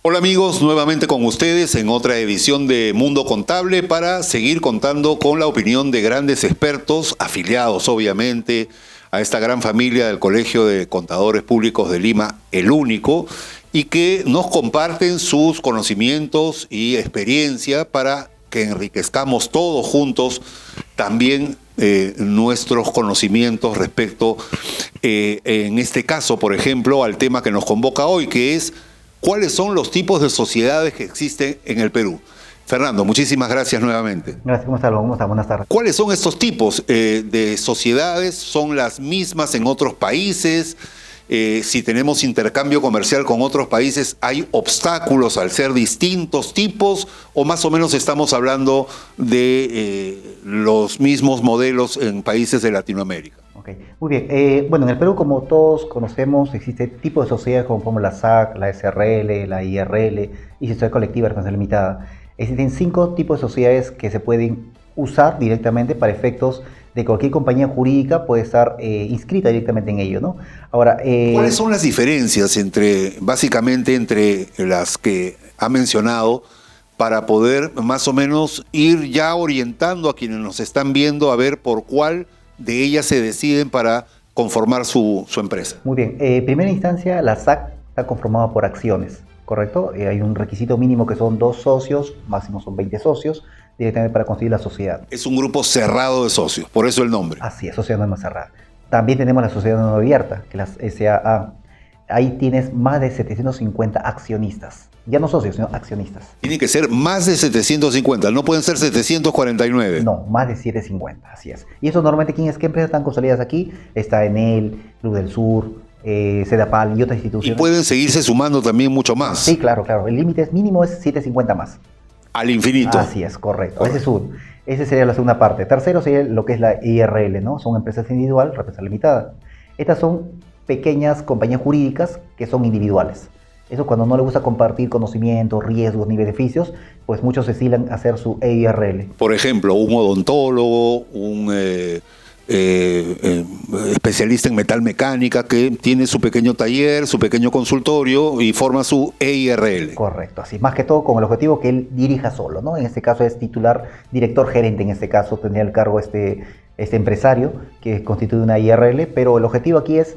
Hola amigos, nuevamente con ustedes en otra edición de Mundo Contable para seguir contando con la opinión de grandes expertos, afiliados obviamente a esta gran familia del Colegio de Contadores Públicos de Lima, el único, y que nos comparten sus conocimientos y experiencia para que enriquezcamos todos juntos también nuestros conocimientos respecto, en este caso, por ejemplo, al tema que nos convoca hoy, que es ¿cuáles son los tipos de sociedades que existen en el Perú? Fernando, muchísimas gracias nuevamente. Gracias, ¿cómo está? ¿Cómo está? Buenas tardes. ¿Cuáles son estos tipos de sociedades? ¿Son las mismas en otros países? Si tenemos intercambio comercial con otros países, ¿hay obstáculos al ser distintos tipos? ¿O más o menos estamos hablando de los mismos modelos en países de Latinoamérica? Ok, muy bien. Bueno, en el Perú, como todos conocemos, existe tipos de sociedades como la SAC, la SRL, la IRL y sociedad colectiva de responsabilidad limitada. Existen 5 tipos de sociedades que se pueden usar directamente para efectos de cualquier compañía jurídica puede estar inscrita directamente en ello, ¿no? Ahora, ¿cuáles son las diferencias básicamente entre las que ha mencionado para poder más o menos ir ya orientando a quienes nos están viendo a ver por cuál de ellas se deciden para conformar su empresa? Muy bien. En primera instancia, la SAC está conformada por acciones, ¿correcto? Hay un requisito mínimo que son 2 socios, máximo son 20 socios, directamente para constituir la sociedad. Es un grupo cerrado de socios, por eso el nombre. Así es, sociedad anónima cerrada. También tenemos la sociedad anónima abierta, que es la SAA. Ahí tienes más de 750 accionistas. Ya no socios, sino accionistas. Tiene que ser más de 750, no pueden ser 749. No, más de 750, así es. Y eso normalmente, ¿qué empresas están consolidadas aquí? Está Enel, Club del Sur, Sedapal y otras instituciones. Y pueden seguirse sumando también mucho más. Sí, claro. El límite mínimo es 750 más. Al infinito. Así es, correcto. Ese es uno. Esa sería la segunda parte. Tercero sería lo que es la IRL, ¿no? Son empresas individual, responsabilidad limitada. Estas son pequeñas compañías jurídicas que son individuales. Eso cuando no le gusta compartir conocimientos, riesgos ni beneficios, pues muchos se estilan a hacer su EIRL. Por ejemplo, un odontólogo, un especialista en metalmecánica que tiene su pequeño taller, su pequeño consultorio y forma su EIRL. Correcto, así. Más que todo con el objetivo que él dirija solo, ¿no? En este caso es titular, director gerente, en este caso tendría el cargo este empresario que constituye una IRL, pero el objetivo aquí es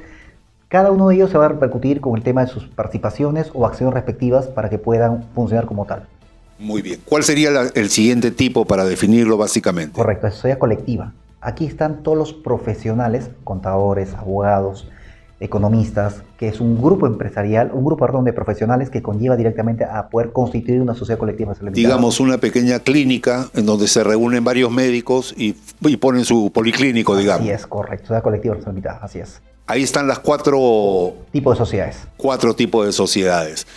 cada uno de ellos se va a repercutir con el tema de sus participaciones o acciones respectivas para que puedan funcionar como tal. Muy bien. ¿Cuál sería el siguiente tipo para definirlo básicamente? Correcto, es sociedad colectiva. Aquí están todos los profesionales, contadores, abogados, economistas, que es un grupo empresarial, un grupo de profesionales que conlleva directamente a poder constituir una sociedad colectiva. Digamos, una pequeña clínica en donde se reúnen varios médicos y ponen su policlínico, digamos. Así es, correcto, sociedad colectiva limitada, así es. Ahí están las 4 tipos de sociedades. 4 tipos de sociedades.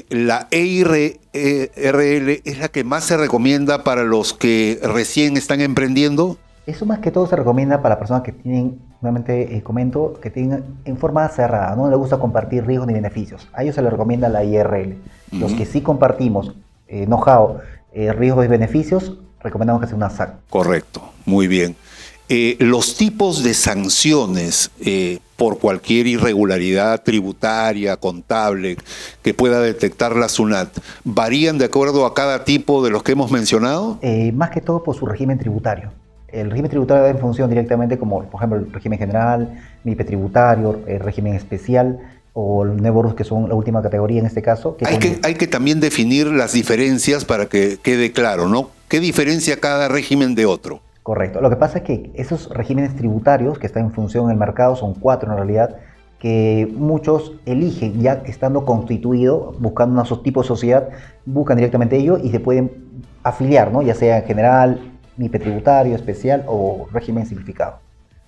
La EIRL es la que más se recomienda para los que recién están emprendiendo. Eso más que todo se recomienda para personas que tienen, nuevamente comento, que tienen en forma cerrada, no les gusta compartir riesgos ni beneficios. A ellos se les recomienda la IRL. Los que sí compartimos know-how, riesgos y beneficios, recomendamos que sea una SAC. Correcto, muy bien. Los tipos de sanciones por cualquier irregularidad tributaria, contable, que pueda detectar la SUNAT, ¿varían de acuerdo a cada tipo de los que hemos mencionado? Más que todo por su régimen tributario. El régimen tributario va en función directamente como, por ejemplo, el régimen general, MIPE tributario, el régimen especial o el NEBORUS, que son la última categoría en este caso. Hay que también definir las diferencias para que quede claro, ¿no? ¿Qué diferencia cada régimen de otro? Correcto. Lo que pasa es que esos regímenes tributarios que están en función en el mercado son 4 en realidad, que muchos eligen ya estando constituido, buscando un tipo de sociedad, buscan directamente ello y se pueden afiliar, ¿no? Ya sea en general, MIPE tributario, especial o régimen simplificado.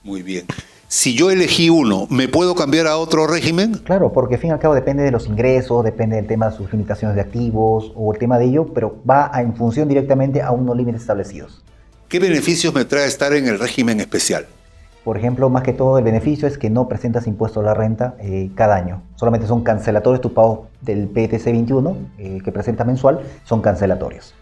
Muy bien. Si yo elegí uno, ¿me puedo cambiar a otro régimen? Claro, porque al fin y al cabo depende de los ingresos, depende del tema de sus limitaciones de activos o el tema de ello, pero va en función directamente a unos límites establecidos. ¿Qué beneficios me trae estar en el régimen especial? Por ejemplo, más que todo el beneficio es que no presentas impuesto a la renta cada año. Solamente son cancelatorios tu pago del PTC 21 que presenta mensual, son cancelatorios.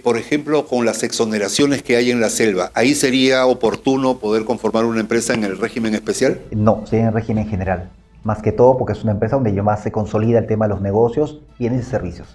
Por ejemplo, con las exoneraciones que hay en la selva, ¿ahí sería oportuno poder conformar una empresa en el régimen especial? No, sería en régimen general. más que todo porque es una empresa donde ya más se consolida el tema de los negocios, bienes y servicios.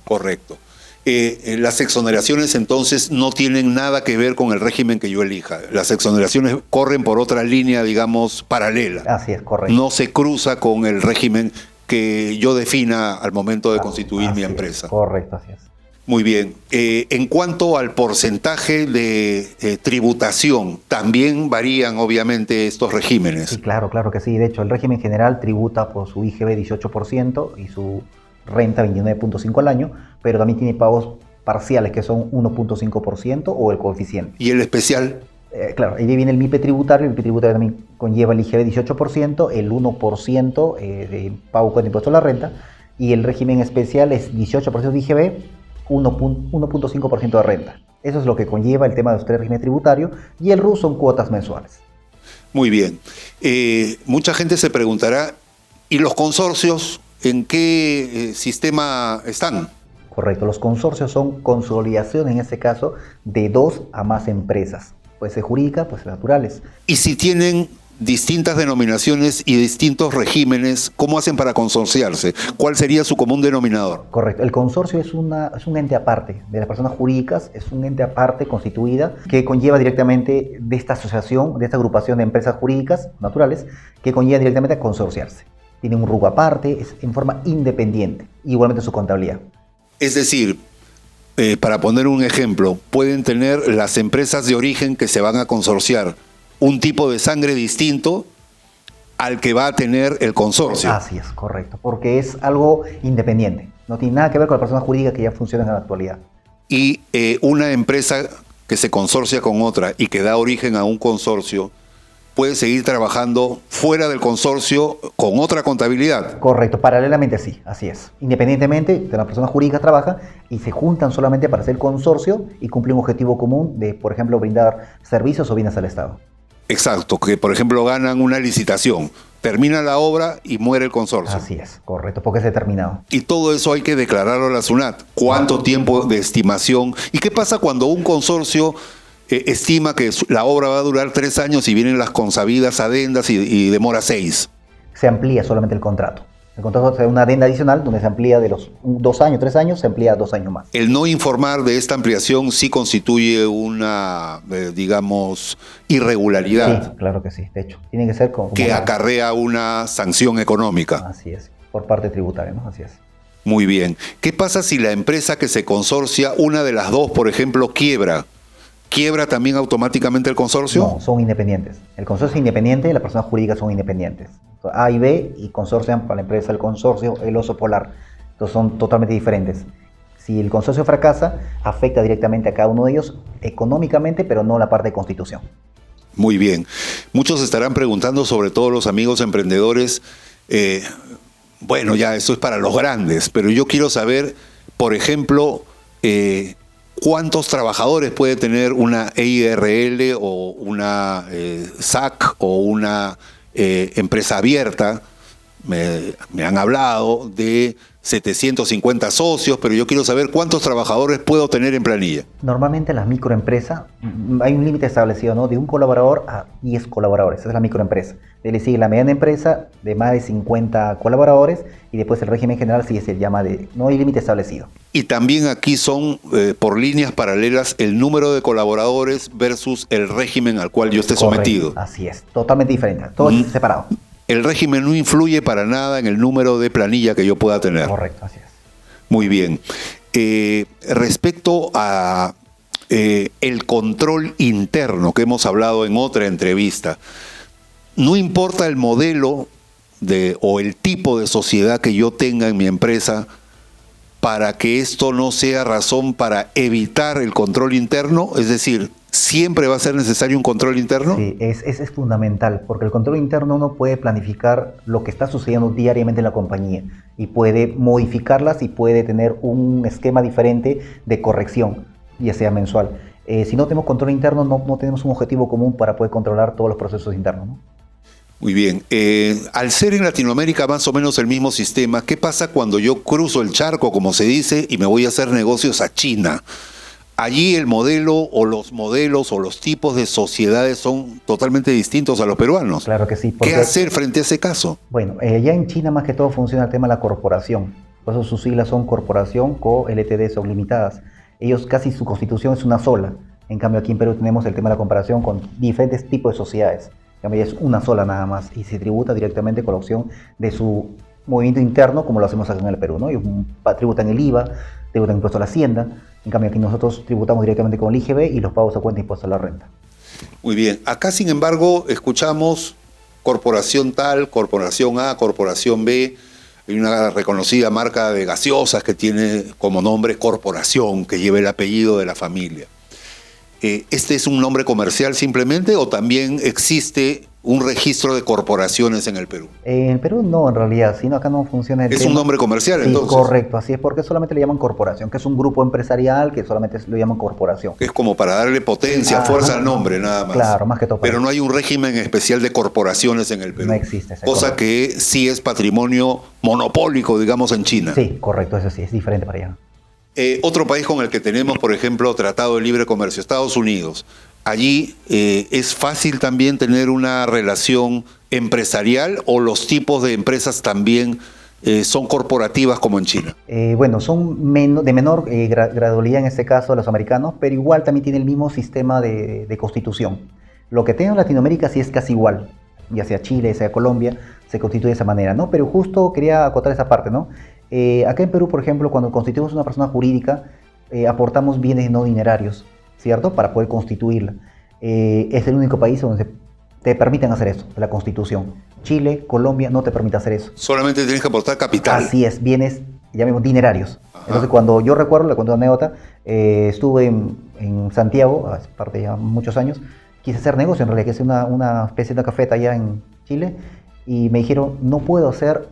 Correcto. Las exoneraciones entonces no tienen nada que ver con el régimen que yo elija. Las exoneraciones corren por otra línea, digamos, paralela. Así es, correcto. No se cruza con el régimen que yo defina al momento de constituir mi empresa. Correcto, así es. Muy bien. En cuanto al porcentaje de tributación, también varían obviamente estos regímenes. Sí, claro que sí. De hecho, el régimen general tributa por su IGB 18% y su renta 29.5% al año, pero también tiene pagos parciales que son 1.5% o el coeficiente. ¿Y el especial? Claro, ahí viene el MIPE tributario. El MIPE tributario también conlleva el IGB 18%, el 1% de pago con impuesto a la renta, y el régimen especial es 18% de IGB, 1.5% de renta. Eso es lo que conlleva el tema de los tres regímenes tributarios, y el RU son cuotas mensuales. Muy bien. Mucha gente se preguntará, ¿y los consorcios en qué sistema están? Correcto, los consorcios son consolidación, en este caso, de 2 a más empresas. Puede ser jurídica, puede ser naturales. Y si tienen distintas denominaciones y distintos regímenes, ¿cómo hacen para consorciarse? ¿Cuál sería su común denominador? Correcto, el consorcio es un ente aparte de las personas jurídicas, es un ente aparte constituida que conlleva directamente de esta asociación, de esta agrupación de empresas jurídicas naturales, que conlleva directamente a consorciarse. Tiene un RUC aparte, es en forma independiente, igualmente su contabilidad. Es decir, para poner un ejemplo, pueden tener las empresas de origen que se van a consorciar un tipo de sangre distinto al que va a tener el consorcio. Así es, correcto, porque es algo independiente, no tiene nada que ver con las personas jurídicas que ya funcionan en la actualidad. Y una empresa que se consorcia con otra y que da origen a un consorcio puede seguir trabajando fuera del consorcio con otra contabilidad. Correcto, paralelamente sí, así es. Independientemente de las personas jurídicas trabajan y se juntan solamente para hacer consorcio y cumplir un objetivo común de, por ejemplo, brindar servicios o bienes al Estado. Exacto, que por ejemplo ganan una licitación, termina la obra y muere el consorcio. Así es, correcto, porque es determinado. Y todo eso hay que declararlo a la SUNAT. ¿Cuánto tiempo de estimación? ¿Y qué pasa cuando un consorcio estima que la obra va a durar 3 años y vienen las consabidas adendas y demora 6? Se amplía solamente el contrato. El contrato es una adenda adicional donde se amplía de los 2 años, 3 años, se amplía 2 años más. El no informar de esta ampliación sí constituye una, digamos, irregularidad. Sí, claro que sí. De hecho, tiene que ser como que acarrea una sanción económica. Así es, por parte tributaria, ¿no? Así es. Muy bien. ¿Qué pasa si la empresa que se consorcia, una de las dos, por ejemplo, quiebra? ¿Quiebra también automáticamente el consorcio? No, son independientes. El consorcio es independiente y las personas jurídicas son independientes. A y B y consorcian para la empresa del consorcio el oso polar. Entonces son totalmente diferentes. Si el consorcio fracasa, afecta directamente a cada uno de ellos económicamente, pero no la parte de constitución. Muy bien. Muchos estarán preguntando, sobre todo los amigos emprendedores, bueno, ya eso es para los grandes, pero yo quiero saber, por ejemplo, ¿cuántos trabajadores puede tener una EIRL o una SAC o una empresa abierta? Me han hablado de 750 socios, pero yo quiero saber cuántos trabajadores puedo tener en planilla. Normalmente las microempresas, hay un límite establecido, ¿no? De un colaborador a 10 colaboradores, esa es la microempresa. Le sigue la mediana empresa de más de 50 colaboradores y después el régimen general sí se llama de, no hay límite establecido. Y también aquí son por líneas paralelas el número de colaboradores versus el régimen al cual yo esté sometido. Así es, totalmente diferente, todo es separado. El régimen no influye para nada en el número de planilla que yo pueda tener. Correcto, así es. Muy bien. Respecto a el control interno que hemos hablado en otra entrevista, no importa el modelo o el tipo de sociedad que yo tenga en mi empresa para que esto no sea razón para evitar el control interno, es decir, ¿siempre va a ser necesario un control interno? Sí, es fundamental, porque el control interno uno puede planificar lo que está sucediendo diariamente en la compañía y puede modificarlas y puede tener un esquema diferente de corrección, ya sea mensual. Si no tenemos control interno, no tenemos un objetivo común para poder controlar todos los procesos internos, ¿no? Muy bien. Al ser en Latinoamérica más o menos el mismo sistema, ¿qué pasa cuando yo cruzo el charco, como se dice, y me voy a hacer negocios a China? allí el modelo o los modelos o los tipos de sociedades son totalmente distintos a los peruanos. Claro que sí. ¿Qué hacer frente a ese caso? Bueno, ya en China más que todo funciona el tema de la corporación. Por eso sus siglas son Corporación Co. Ltd. Son limitadas. Ellos casi su constitución es una sola. En cambio aquí en Perú tenemos el tema de la comparación con diferentes tipos de sociedades. En cambio es una sola nada más y se tributa directamente con la opción de su movimiento interno como lo hacemos acá en el Perú, ¿no? Ellos tributan el IVA, tributan impuesto a la hacienda. En cambio aquí nosotros tributamos directamente con el IGB y los pagos a cuenta de impuesto a la renta. Muy bien. Acá sin embargo escuchamos corporación tal, corporación A, corporación B. Hay una reconocida marca de gaseosas que tiene como nombre corporación, que lleva el apellido de la familia. ¿Este es un nombre comercial simplemente o también existe un registro de corporaciones en el Perú? En el Perú no, en realidad, sino acá no funciona el ¿Es tema. un nombre comercial Sí, entonces? correcto, así es, porque solamente le llaman corporación, que es un grupo empresarial que solamente lo llaman corporación. Que es como para darle potencia, fuerza al nombre, nada más. Claro, más que todo. Pero no hay un régimen especial de corporaciones en el Perú. No existe. Cosa correcto. que sí es patrimonio monopólico, digamos, en China. Sí, correcto, eso sí, es diferente para allá. Otro país con el que tenemos, por ejemplo, Tratado de Libre Comercio, Estados Unidos. Allí es fácil también tener una relación empresarial o los tipos de empresas también son corporativas como en China. Bueno, son de menor gradualidad en este caso los americanos, pero igual también tiene el mismo sistema de constitución. Lo que tiene en Latinoamérica sí es casi igual, ya sea Chile, sea Colombia, se constituye de esa manera, ¿no? Pero justo quería acotar esa parte, ¿no? Acá en Perú, por ejemplo, cuando constituimos una persona jurídica, aportamos bienes no dinerarios, ¿cierto? Para poder constituirla. Es el único país donde te permiten hacer eso, la constitución. Chile, Colombia no te permite hacer eso. Solamente tienes que aportar capital. Así es, bienes, llamemos dinerarios. Ajá. Entonces cuando yo recuerdo, le cuento una anécdota, estuve en Santiago, hace parte ya muchos años, quise hacer negocio en realidad, que es una especie de una cafeta allá en Chile, y me dijeron, no puedo hacer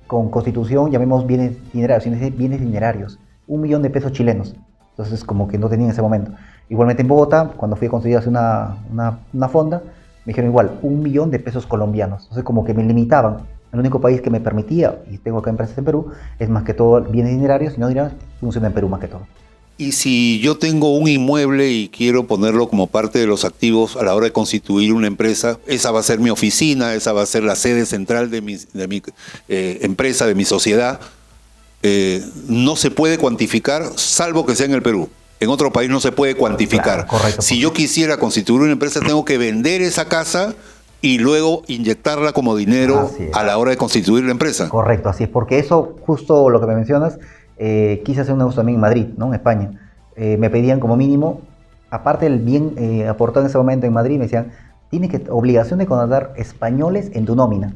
con constitución, llamemos bienes dinerarios, sino bienes dinerarios, 1 millón de pesos chilenos. Entonces como que no tenía en ese momento. Igualmente en Bogotá, cuando fui a construir hace una fonda, me dijeron igual, 1 millón de pesos colombianos. Entonces como que me limitaban. El único país que me permitía, y tengo acá empresas en Perú, es más que todo bienes dinerarios y no dinerarios, funciona en Perú más que todo. Y si yo tengo un inmueble y quiero ponerlo como parte de los activos a la hora de constituir una empresa, esa va a ser mi oficina, esa va a ser la sede central de mi empresa, de mi sociedad, no se puede cuantificar, salvo que sea en el Perú. En otro país no se puede cuantificar. Claro, correcto. Si yo quisiera constituir una empresa, tengo que vender esa casa y luego inyectarla como dinero a la hora de constituir la empresa. Correcto, así es, porque eso, justo lo que me mencionas, quise hacer un negocio también en Madrid, ¿no? En España. Me pedían como mínimo, aparte del bien aportado en ese momento en Madrid, me decían, tienes obligación de contratar españoles en tu nómina.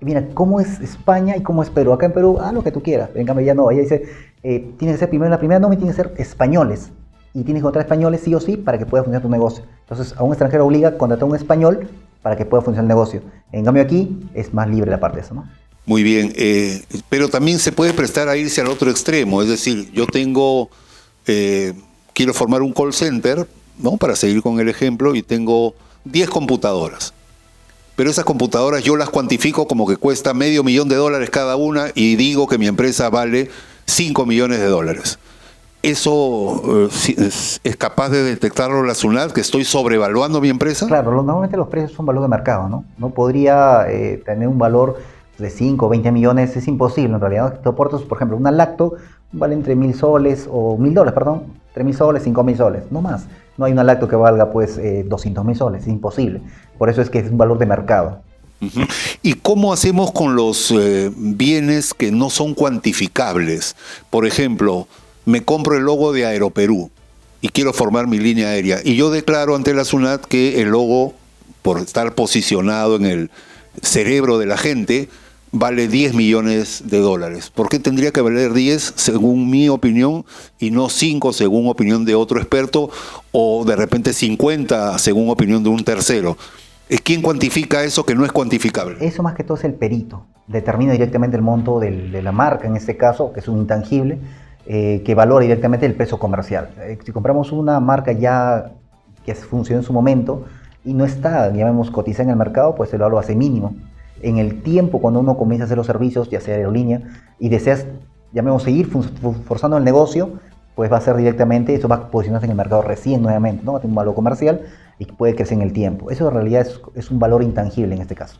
Y mira, ¿cómo es España y cómo es Perú? Acá en Perú, lo que tú quieras. En cambio, ya no. Ella dice, tiene que ser primero, la primera nómina tiene que ser españoles. Y tienes que contratar españoles sí o sí para que pueda funcionar tu negocio. Entonces, a un extranjero obliga a contratar a un español para que pueda funcionar el negocio. En cambio, aquí es más libre la parte de eso, ¿no? Muy bien, pero también se puede prestar a irse al otro extremo. Es decir, yo quiero formar un call center, ¿no? Para seguir con el ejemplo, y tengo 10 computadoras. Pero esas computadoras yo las cuantifico como que cuesta $500,000 cada una y digo que mi empresa vale $5 millones. ¿Eso es capaz de detectarlo la SUNAT, que estoy sobrevaluando mi empresa? Claro, normalmente los precios son valor de mercado, ¿no? No podría tener un valor de 5 o 20 millones, es imposible en realidad. Te aportas, por ejemplo, una lacto vale entre 1.000 soles o $1.000, perdón, 3.000 soles, 5.000 soles, no más. No hay una lacto que valga pues 200.000 soles, es imposible. Por eso es que es un valor de mercado. Uh-huh. ¿Y cómo hacemos con los bienes que no son cuantificables? Por ejemplo, me compro el logo de Aeroperú y quiero formar mi línea aérea. Y yo declaro ante la SUNAT que el logo, por estar posicionado en el cerebro de la gente, vale $10 millones. ¿Por qué tendría que valer 10 según mi opinión y no 5 según opinión de otro experto o de repente 50 según opinión de un tercero? ¿Quién cuantifica eso que no es cuantificable? Eso más que todo es el perito. Determina directamente el monto de la marca, en este caso, que es un intangible, que valora directamente el peso comercial. Si compramos una marca ya que funcionó en su momento y no está, llamemos, cotizada en el mercado, pues el valor hace mínimo. En el tiempo, cuando uno comienza a hacer los servicios, ya sea aerolínea, y deseas, llamemos, seguir forzando el negocio, pues va a ser directamente, eso va a posicionarse en el mercado recién nuevamente, ¿no? Va a tener un valor comercial y puede crecer en el tiempo. Eso en realidad es un valor intangible en este caso.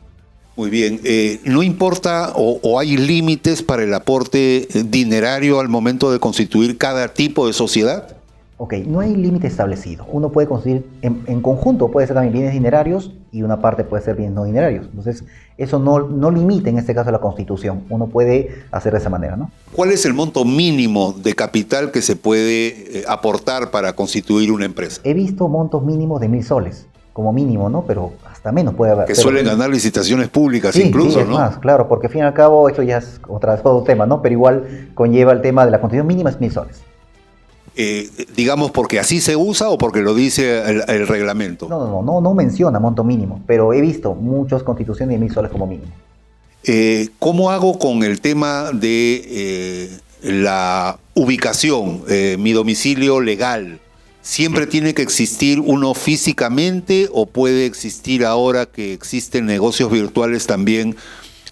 Muy bien. ¿No importa o hay límites para el aporte dinerario al momento de constituir cada tipo de sociedad? Ok, no hay límite establecido. Uno puede constituir en conjunto, puede ser también bienes dinerarios y una parte puede ser bienes no dinerarios. Entonces, eso no limita en este caso la constitución. Uno puede hacer de esa manera, ¿no? ¿Cuál es el monto mínimo de capital que se puede aportar para constituir una empresa? He visto montos mínimos de 1.000 soles, como mínimo, ¿no? Pero hasta menos puede haber. Que suelen ganar licitaciones públicas sí, incluso, sí, es ¿no? más, claro, porque al fin y al cabo esto ya es otro tema, ¿no? Pero igual conlleva el tema de la constitución mínima es 1.000 soles. Digamos porque así se usa o porque lo dice el reglamento. No menciona monto mínimo, pero he visto muchas constituciones de 1.000 soles como mínimo. ¿Cómo hago con el tema de la ubicación, mi domicilio legal? ¿Siempre tiene que existir uno físicamente o puede existir ahora que existen negocios virtuales también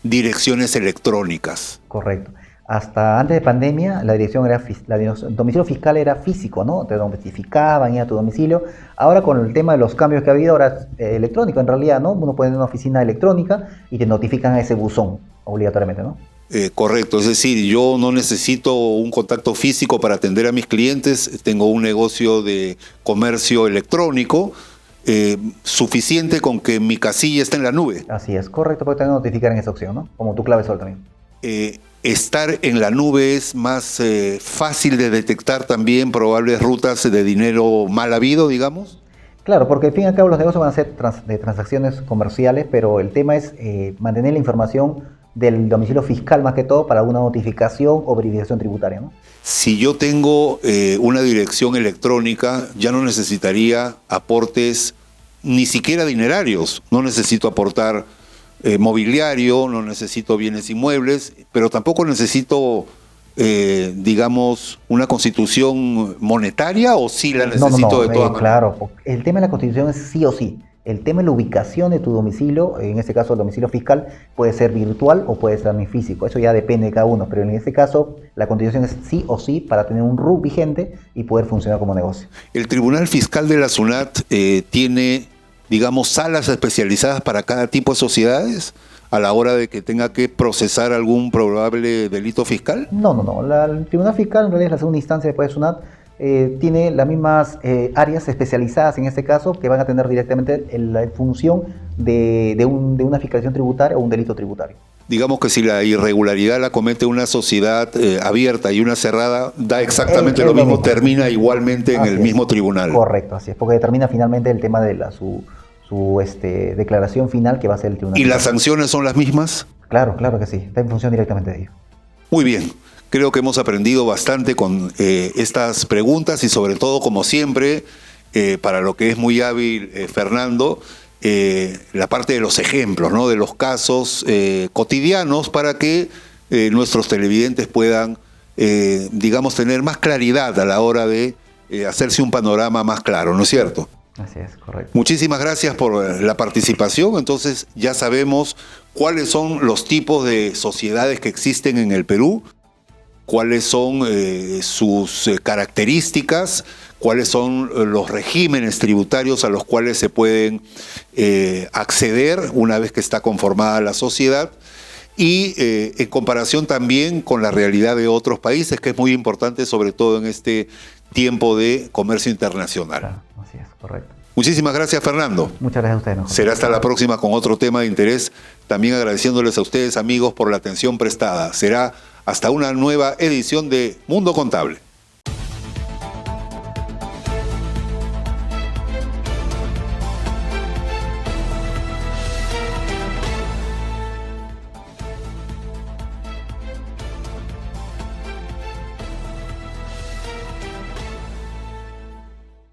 direcciones electrónicas? Correcto. Hasta antes de pandemia, la dirección era el domicilio fiscal era físico, ¿no? Te domiciliaban, iba a tu domicilio. Ahora con el tema de los cambios que ha habido, ahora es electrónico en realidad, ¿no? Uno puede ir a una oficina electrónica y te notifican a ese buzón obligatoriamente, ¿no? Correcto, es decir, yo no necesito un contacto físico para atender a mis clientes, tengo un negocio de comercio electrónico, suficiente con que mi casilla esté en la nube. Así es, correcto, porque te van a notificar en esa opción, ¿no? Como tu clave sol también. Estar en la nube es más fácil de detectar también probables rutas de dinero mal habido, digamos. Claro, porque al fin y al cabo los negocios van a ser de transacciones comerciales, pero el tema es mantener la información del domicilio fiscal más que todo para una notificación o verificación tributaria, ¿no? Si yo tengo una dirección electrónica, ya no necesitaría aportes ni siquiera dinerarios, no necesito aportar mobiliario, no necesito bienes inmuebles, pero tampoco necesito, digamos, una constitución monetaria, ¿o sí la necesito de todas maneras? Claro, el tema de la constitución es sí o sí. El tema de la ubicación de tu domicilio, en este caso el domicilio fiscal, puede ser virtual o puede ser también físico. Eso ya depende de cada uno, pero en este caso la constitución es sí o sí para tener un RUC vigente y poder funcionar como negocio. El Tribunal Fiscal de la SUNAT tiene, digamos, salas especializadas para cada tipo de sociedades a la hora de que tenga que procesar algún probable delito fiscal. No. El Tribunal Fiscal en realidad es la segunda instancia después de SUNAT. Tiene las mismas áreas especializadas en este caso que van a tener directamente la función de una fiscalización tributaria o un delito tributario. Digamos que si la irregularidad la comete una sociedad abierta y una cerrada, da exactamente lo mismo, termina igualmente en el mismo tribunal. Correcto, así es, porque determina finalmente el tema de su declaración final que va a ser el tribunal. ¿Y las sanciones son las mismas? Claro que sí, está en función directamente de ello. Muy bien. Creo que hemos aprendido bastante con estas preguntas y sobre todo, como siempre, para lo que es muy hábil Fernando, la parte de los ejemplos, ¿no? De los casos cotidianos para que nuestros televidentes puedan, digamos, tener más claridad a la hora de hacerse un panorama más claro, ¿no es cierto? Así es, correcto. Muchísimas gracias por la participación. Entonces ya sabemos cuáles son los tipos de sociedades que existen en el Perú, cuáles son sus características, cuáles son los regímenes tributarios a los cuales se pueden acceder una vez que está conformada la sociedad y en comparación también con la realidad de otros países, que es muy importante sobre todo en este tiempo de comercio internacional. Claro, así es, correcto. Muchísimas gracias, Fernando. Muchas gracias a ustedes. ¿No? Será hasta la próxima con otro tema de interés. También agradeciéndoles a ustedes, amigos, por la atención prestada. Será hasta una nueva edición de Mundo Contable.